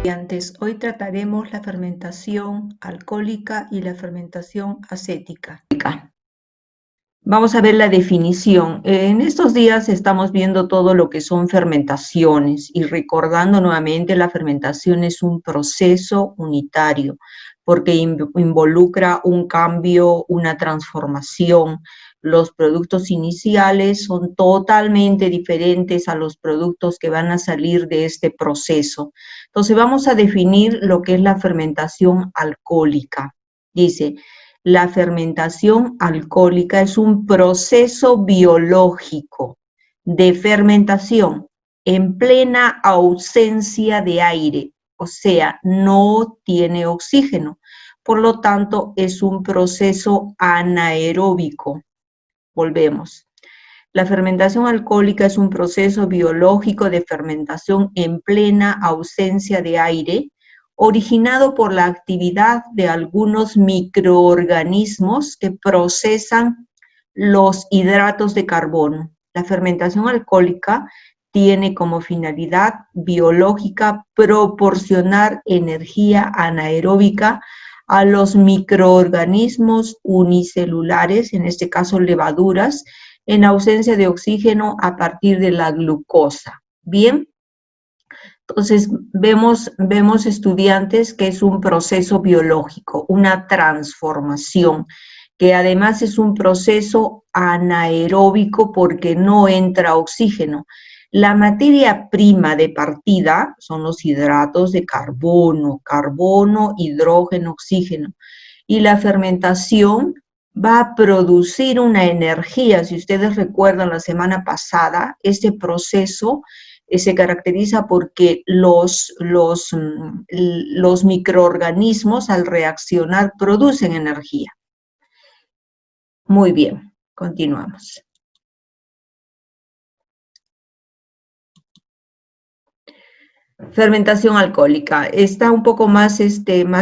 estudiantes, hoy trataremos la fermentación alcohólica y la fermentación acética. Vamos a ver la definición. En estos días estamos viendo todo lo que son fermentaciones y recordando nuevamente, la fermentación es un proceso unitario porque involucra un cambio, una transformación. Los productos iniciales son totalmente diferentes a los productos que van a salir de este proceso. Entonces vamos a definir lo que es la fermentación alcohólica. Dice: la fermentación alcohólica es un proceso biológico de fermentación en plena ausencia de aire, o sea, no tiene oxígeno. Por lo tanto, es un proceso anaeróbico. Volvemos. La fermentación alcohólica es un proceso biológico de fermentación en plena ausencia de aire, originado por la actividad de algunos microorganismos que procesan los hidratos de carbono. La fermentación alcohólica tiene como finalidad biológica proporcionar energía anaeróbica a los microorganismos unicelulares, en este caso levaduras, en ausencia de oxígeno a partir de la glucosa. Bien, entonces vemos estudiantes que es un proceso biológico, una transformación, que además es un proceso anaeróbico porque no entra oxígeno. La materia prima de partida son los hidratos de carbono, hidrógeno, oxígeno, y la fermentación va a producir una energía. Si ustedes recuerdan la semana pasada, este proceso se caracteriza porque los microorganismos al reaccionar producen energía. Muy bien, continuamos. Fermentación alcohólica. Está un poco más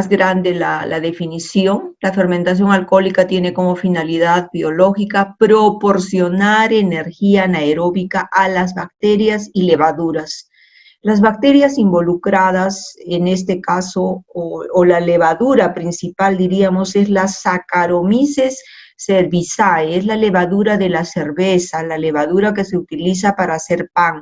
grande la definición. La fermentación alcohólica tiene como finalidad biológica proporcionar energía anaeróbica a las bacterias y levaduras. Las bacterias involucradas, en este caso, o la levadura principal, diríamos, es la Saccharomyces cerevisiae, es la levadura de la cerveza, la levadura que se utiliza para hacer pan.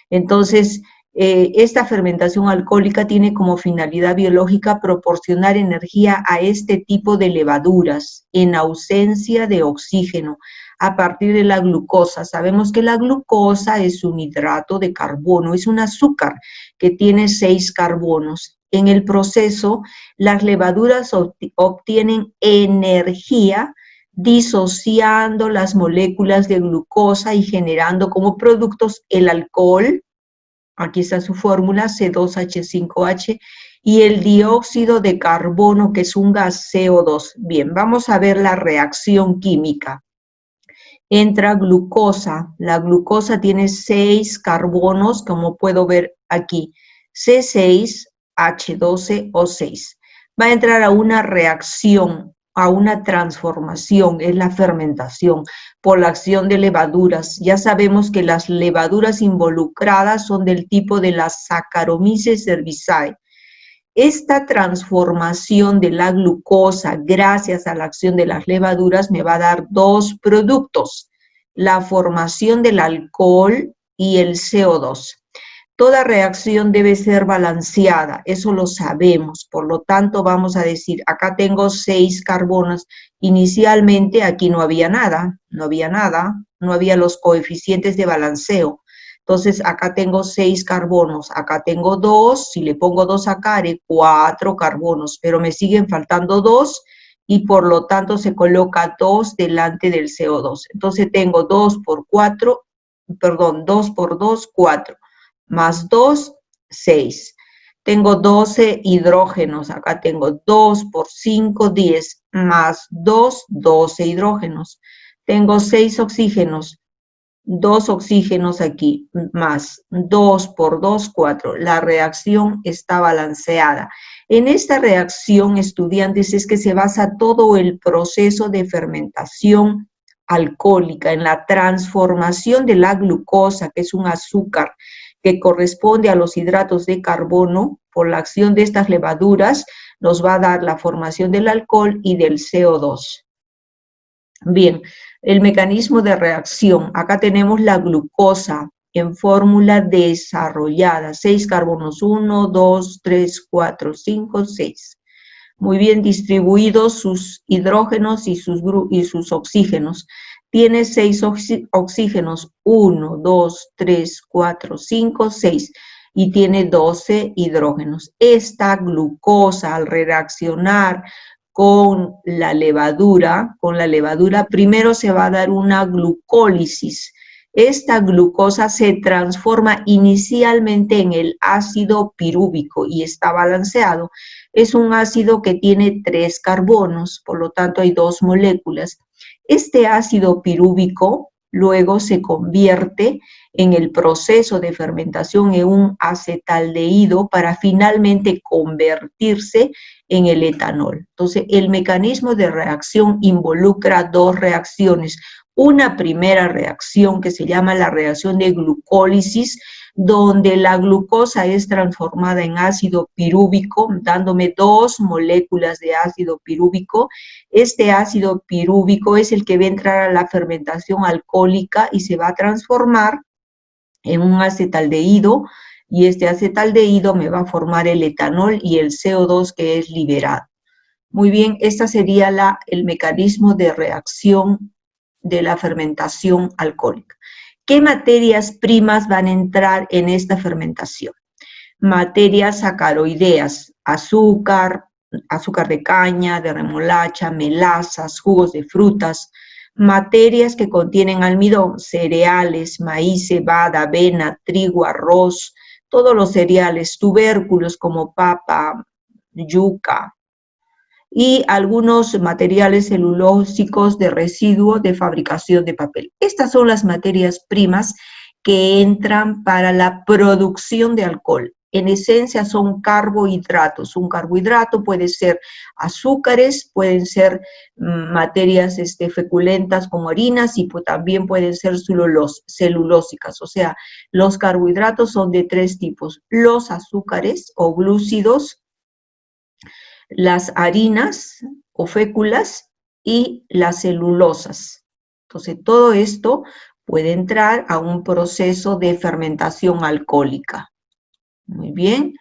Entonces, esta fermentación alcohólica tiene como finalidad biológica proporcionar energía a este tipo de levaduras en ausencia de oxígeno a partir de la glucosa. Sabemos que la glucosa es un hidrato de carbono, es un azúcar que tiene 6 carbonos. En el proceso, las levaduras obtienen energía disociando las moléculas de glucosa y generando como productos el alcohol. Aquí está su fórmula, C2H5H, y el dióxido de carbono, que es un gas, CO2. Bien, vamos a ver la reacción química. Entra glucosa. La glucosa tiene 6 carbonos, como puedo ver aquí, C6H12O6. Va a entrar a una reacción, a una transformación, es la fermentación, por la acción de levaduras. Ya sabemos que las levaduras involucradas son del tipo de las Saccharomyces cerevisiae. Esta transformación de la glucosa, gracias a la acción de las levaduras, me va a dar 2 productos, la formación del alcohol y el CO2. Toda reacción debe ser balanceada, eso lo sabemos, por lo tanto vamos a decir, acá tengo 6 carbonos, inicialmente aquí no había nada, no había los coeficientes de balanceo, entonces acá tengo 6 carbonos, acá tengo 2, si le pongo 2 acá haré 4 carbonos, pero me siguen faltando 2 y por lo tanto se coloca 2 delante del CO2, entonces tengo 2 por 2, 4. Más 2, 6. Tengo 12 hidrógenos, acá tengo 2 por 5, 10, más 2, 12 hidrógenos. Tengo 6 oxígenos, 2 oxígenos aquí, más 2 por 2, 4. La reacción está balanceada. En esta reacción, estudiantes, es que se basa todo el proceso de fermentación alcohólica, en la transformación de la glucosa, que es un azúcar, que corresponde a los hidratos de carbono, por la acción de estas levaduras, nos va a dar la formación del alcohol y del CO2. Bien, el mecanismo de reacción. Acá tenemos la glucosa en fórmula desarrollada. 6 carbonos, 1, 2, 3, 4, 5, 6. Muy bien distribuidos sus hidrógenos y sus oxígenos. Tiene 6 oxígenos, 1, 2, 3, 4, 5, 6, y tiene 12 hidrógenos. Esta glucosa, al reaccionar con la levadura, primero se va a dar una glucólisis. Esta glucosa se transforma inicialmente en el ácido pirúvico y está balanceado. Es un ácido que tiene 3 carbonos, por lo tanto hay 2 moléculas. Este ácido pirúvico luego se convierte en el proceso de fermentación en un acetaldehído para finalmente convertirse en el etanol. Entonces, el mecanismo de reacción involucra 2 reacciones. Una primera reacción que se llama la reacción de glucólisis, donde la glucosa es transformada en ácido pirúvico, dándome 2 moléculas de ácido pirúvico. Este ácido pirúvico es el que va a entrar a la fermentación alcohólica y se va a transformar en un acetaldehído, y este acetaldehído me va a formar el etanol y el CO2 que es liberado. Muy bien, este sería el mecanismo de reacción de la fermentación alcohólica. ¿Qué materias primas van a entrar en esta fermentación? Materias sacaroideas, azúcar, azúcar de caña, de remolacha, melazas, jugos de frutas, materias que contienen almidón, cereales, maíz, cebada, avena, trigo, arroz, todos los cereales, tubérculos como papa, yuca, y algunos materiales celulósicos de residuo de fabricación de papel. Estas son las materias primas que entran para la producción de alcohol. En esencia son carbohidratos. Un carbohidrato puede ser azúcares, pueden ser materias feculentas como harinas, y también pueden ser celulósicas. O sea, los carbohidratos son de 3 tipos: los azúcares o glúcidos, las harinas o féculas y las celulosas. Entonces, todo esto puede entrar a un proceso de fermentación alcohólica. Muy bien.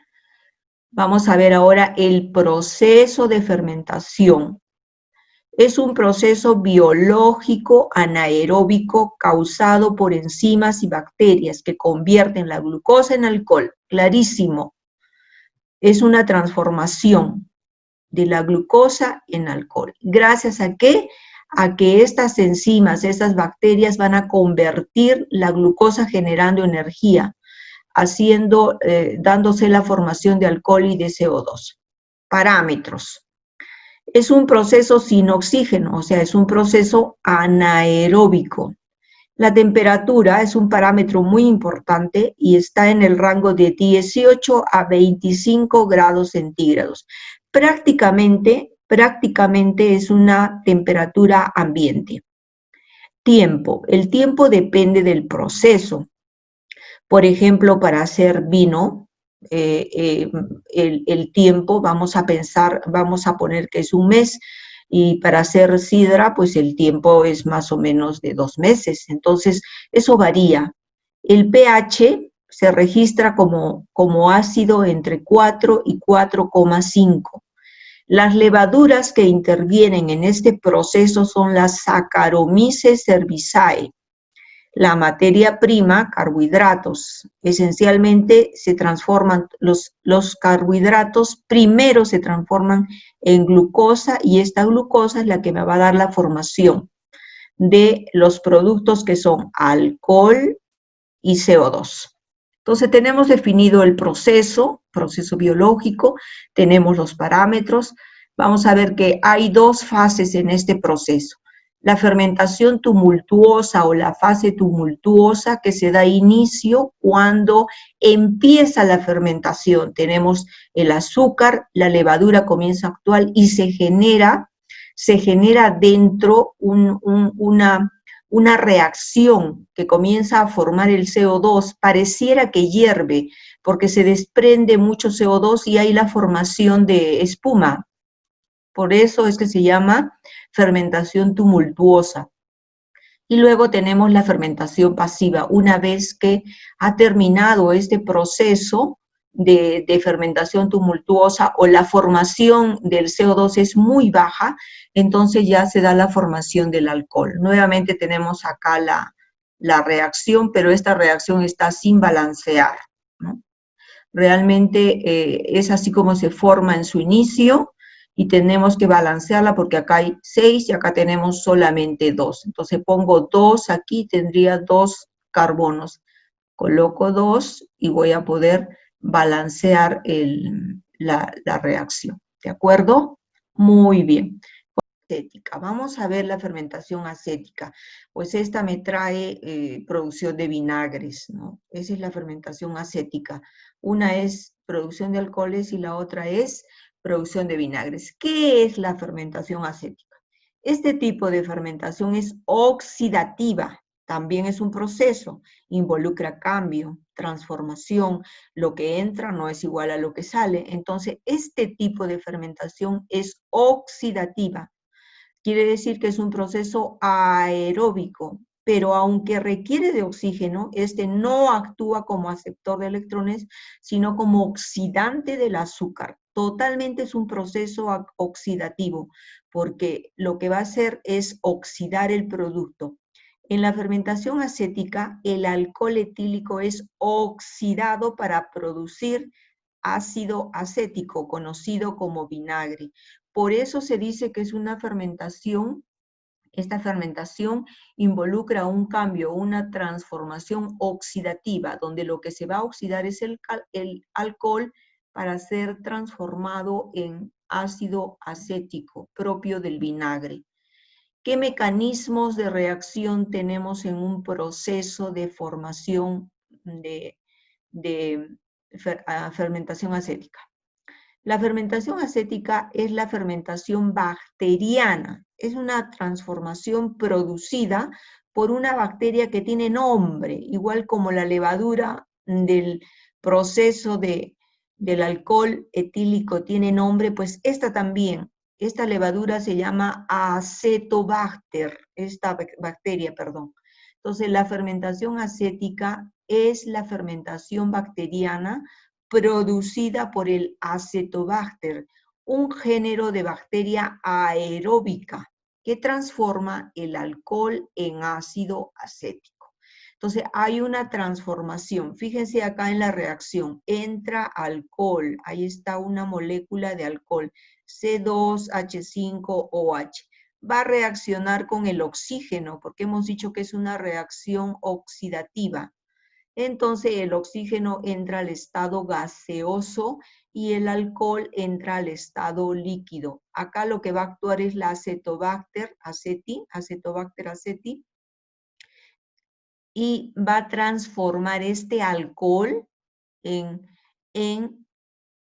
Vamos a ver ahora el proceso de fermentación. Es un proceso biológico anaeróbico causado por enzimas y bacterias que convierten la glucosa en alcohol. Clarísimo. Es una transformación de la glucosa en alcohol. ¿Gracias a qué? A que estas enzimas, estas bacterias van a convertir la glucosa generando energía, dándose la formación de alcohol y de CO2. Parámetros. Es un proceso sin oxígeno, o sea, es un proceso anaeróbico. La temperatura es un parámetro muy importante y está en el rango de 18 a 25 grados centígrados. Prácticamente es una temperatura ambiente. Tiempo. El tiempo depende del proceso. Por ejemplo, para hacer vino, el tiempo, vamos a poner que es un mes, y para hacer sidra, pues el tiempo es más o menos de 2 meses. Entonces, eso varía. El pH se registra como ácido entre 4 y 4,5. Las levaduras que intervienen en este proceso son las Saccharomyces cerevisiae. La materia prima, carbohidratos. Esencialmente se transforman, los carbohidratos primero se transforman en glucosa, y esta glucosa es la que me va a dar la formación de los productos que son alcohol y CO2. Entonces tenemos definido el proceso biológico, tenemos los parámetros. Vamos a ver que hay 2 fases en este proceso. La fermentación tumultuosa o la fase tumultuosa, que se da inicio cuando empieza la fermentación. Tenemos el azúcar, la levadura comienza a actuar y se genera dentro una una reacción que comienza a formar el CO2, pareciera que hierve, porque se desprende mucho CO2 y hay la formación de espuma. Por eso es que se llama fermentación tumultuosa. Y luego tenemos la fermentación pasiva. Una vez que ha terminado este proceso de fermentación tumultuosa o la formación del CO2 es muy baja, entonces ya se da la formación del alcohol. Nuevamente tenemos acá la reacción, pero esta reacción está sin balancear, ¿no? Realmente es así como se forma en su inicio y tenemos que balancearla porque acá hay 6 y acá tenemos solamente 2. Entonces pongo 2 aquí, tendría 2 carbonos. Coloco 2 y voy a poder balancear la reacción. ¿De acuerdo? Muy bien. Acética. Vamos a ver la fermentación acética. Pues esta me trae producción de vinagres, ¿no? Esa es la fermentación acética. Una es producción de alcoholes y la otra es producción de vinagres. ¿Qué es la fermentación acética? Este tipo de fermentación es oxidativa. También es un proceso, involucra cambio, transformación. Lo que entra no es igual a lo que sale. Entonces, este tipo de fermentación es oxidativa. Quiere decir que es un proceso aeróbico, pero aunque requiere de oxígeno, este no actúa como aceptor de electrones, sino como oxidante del azúcar. Totalmente es un proceso oxidativo, porque lo que va a hacer es oxidar el producto. En la fermentación acética, el alcohol etílico es oxidado para producir ácido acético, conocido como vinagre. Por eso se dice que es una fermentación. Esta fermentación involucra un cambio, una transformación oxidativa, donde lo que se va a oxidar es el alcohol para ser transformado en ácido acético propio del vinagre. ¿Qué mecanismos de reacción tenemos en un proceso de formación de fermentación acética? La fermentación acética es la fermentación bacteriana. Es una transformación producida por una bacteria que tiene nombre, igual como la levadura del proceso del alcohol etílico tiene nombre, pues esta también. Esta levadura se llama acetobacter, esta bacteria, perdón. Entonces, la fermentación acética es la fermentación bacteriana producida por el acetobacter, un género de bacteria aeróbica que transforma el alcohol en ácido acético. Entonces hay una transformación. Fíjense acá en la reacción. Entra alcohol. Ahí está una molécula de alcohol. C2H5OH. Va a reaccionar con el oxígeno porque hemos dicho que es una reacción oxidativa. Entonces el oxígeno entra al estado gaseoso y el alcohol entra al estado líquido. Acá lo que va a actuar es la acetobacter aceti, y va a transformar este alcohol en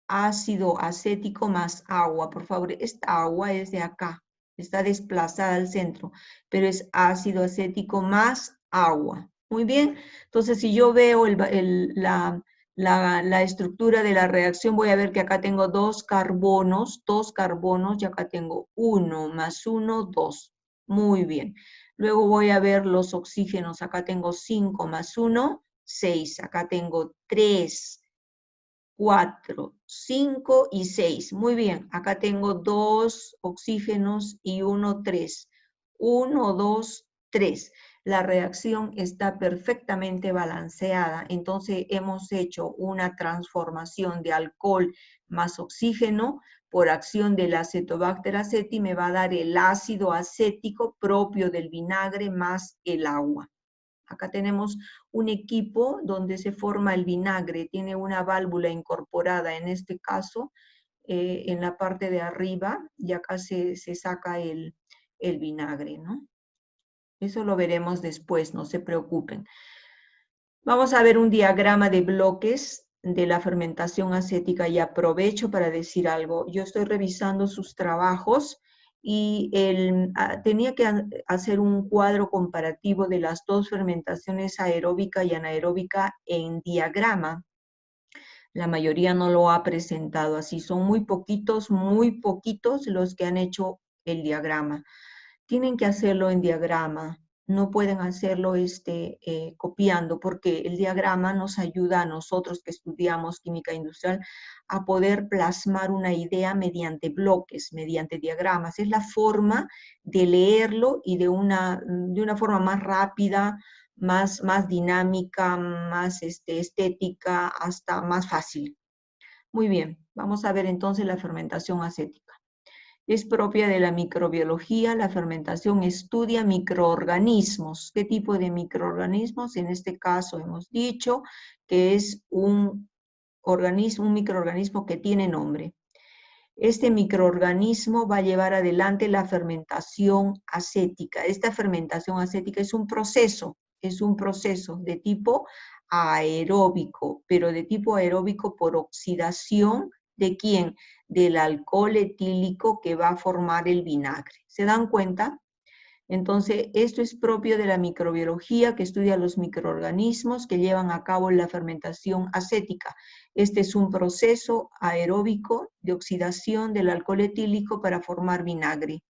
ácido acético más agua. Por favor, esta agua es de acá, está desplazada al centro, pero es ácido acético más agua. Muy bien, entonces si yo veo la estructura de la reacción, voy a ver que acá tengo dos carbonos, y acá tengo 1 más 1, 2. Muy bien. Luego voy a ver los oxígenos, acá tengo 5 más 1, 6. Acá tengo 3, 4, 5 y 6. Muy bien, acá tengo 2 oxígenos y 1, 3. 1, 2, 3. La reacción está perfectamente balanceada, entonces hemos hecho una transformación de alcohol más oxígeno por acción del acetobacter aceti, me va a dar el ácido acético propio del vinagre más el agua. Acá tenemos un equipo donde se forma el vinagre, tiene una válvula incorporada, en este caso, en la parte de arriba, y acá se saca el vinagre, ¿no? Eso lo veremos después, no se preocupen. Vamos a ver un diagrama de bloques de la fermentación acética y aprovecho para decir algo. Yo estoy revisando sus trabajos y tenía que hacer un cuadro comparativo de las dos fermentaciones aeróbica y anaeróbica en diagrama. La mayoría no lo ha presentado así, son muy poquitos los que han hecho el diagrama. Tienen que hacerlo en diagrama, no pueden hacerlo copiando, porque el diagrama nos ayuda a nosotros que estudiamos química industrial a poder plasmar una idea mediante bloques, mediante diagramas. Es la forma de leerlo y de una forma más rápida, más dinámica, más estética, hasta más fácil. Muy bien, vamos a ver entonces la fermentación acética. Es propia de la microbiología. La fermentación estudia microorganismos. ¿Qué tipo de microorganismos? En este caso hemos dicho que es un microorganismo que tiene nombre. Este microorganismo va a llevar adelante la fermentación acética. Esta fermentación acética es un proceso de tipo aeróbico, pero de tipo aeróbico por oxidación ¿de quién? Del alcohol etílico que va a formar el vinagre. ¿Se dan cuenta? Entonces, esto es propio de la microbiología que estudia los microorganismos que llevan a cabo la fermentación acética. Este es un proceso aeróbico de oxidación del alcohol etílico para formar vinagre.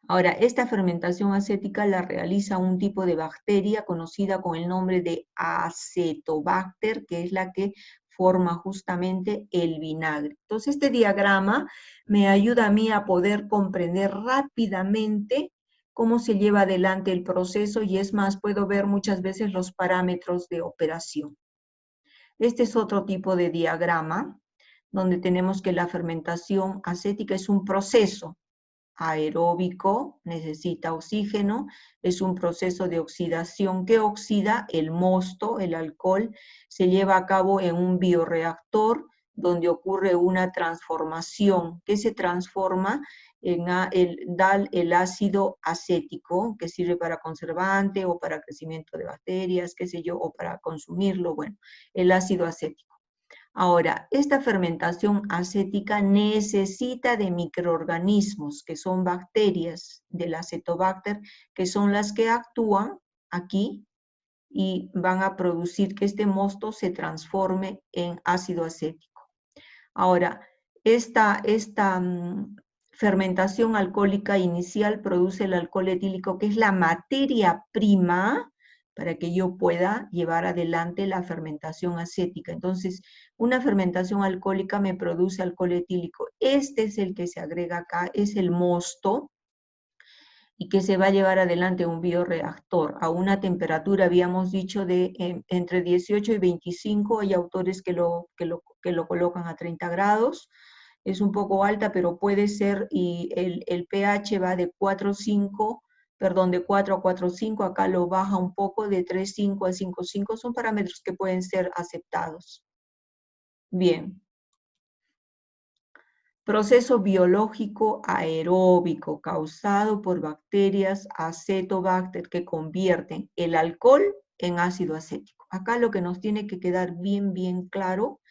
Ahora, esta fermentación acética la realiza un tipo de bacteria conocida con el nombre de Acetobacter, que es la que forma justamente el vinagre. Entonces, este diagrama me ayuda a mí a poder comprender rápidamente cómo se lleva adelante el proceso y es más, puedo ver muchas veces los parámetros de operación. Este es otro tipo de diagrama donde tenemos que la fermentación acética es un proceso aeróbico, necesita oxígeno, es un proceso de oxidación que oxida el mosto, el alcohol, se lleva a cabo en un bioreactor donde ocurre una transformación que se transforma da el ácido acético, que sirve para conservante o para crecimiento de bacterias, qué sé yo, o para consumirlo, bueno, el ácido acético. Ahora, esta fermentación acética necesita de microorganismos, que son bacterias del Acetobacter, que son las que actúan aquí y van a producir que este mosto se transforme en ácido acético. Ahora, esta fermentación alcohólica inicial produce el alcohol etílico, que es la materia prima para que yo pueda llevar adelante la fermentación acética. Entonces, una fermentación alcohólica me produce alcohol etílico. Este es el que se agrega acá, es el mosto, y que se va a llevar adelante un bioreactor a una temperatura, habíamos dicho, de entre 18 y 25. Hay autores que lo colocan a 30 grados. Es un poco alta, pero puede ser, y el pH va de 4,5, perdón, de 4 a 4,5, acá lo baja un poco, de 3,5 a 5,5, son parámetros que pueden ser aceptados. Bien. Proceso biológico aeróbico causado por bacterias Acetobacter que convierten el alcohol en ácido acético. Acá lo que nos tiene que quedar bien claro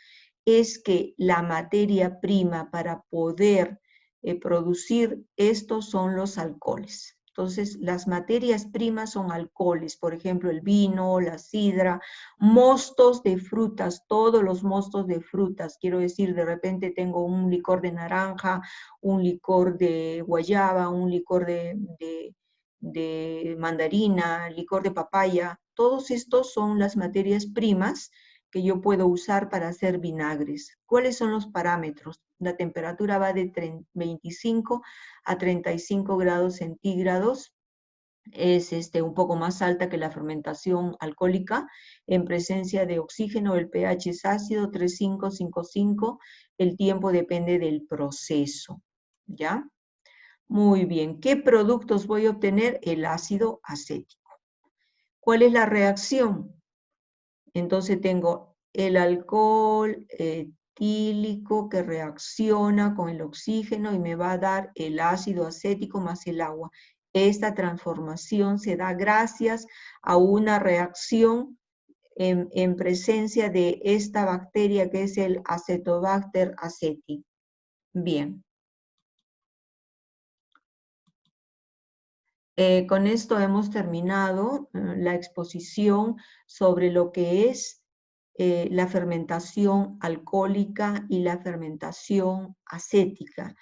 es que la materia prima para poder producir estos son los alcoholes. Entonces, las materias primas son alcoholes, por ejemplo, el vino, la sidra, mostos de frutas, todos los mostos de frutas. Quiero decir, de repente tengo un licor de naranja, un licor de guayaba, un licor de mandarina, licor de papaya. Todos estos son las materias primas que yo puedo usar para hacer vinagres. ¿Cuáles son los parámetros? La temperatura va de 25 a 35 grados centígrados. Es un poco más alta que la fermentación alcohólica. En presencia de oxígeno, el pH es ácido, 3,5, 5,5. El tiempo depende del proceso. ¿Ya? Muy bien. ¿Qué productos voy a obtener? El ácido acético. ¿Cuál es la reacción? Entonces tengo el alcohol etílico que reacciona con el oxígeno y me va a dar el ácido acético más el agua. Esta transformación se da gracias a una reacción en presencia de esta bacteria que es el Acetobacter aceti. Bien. Con esto hemos terminado la exposición sobre lo que es la fermentación alcohólica y la fermentación acética.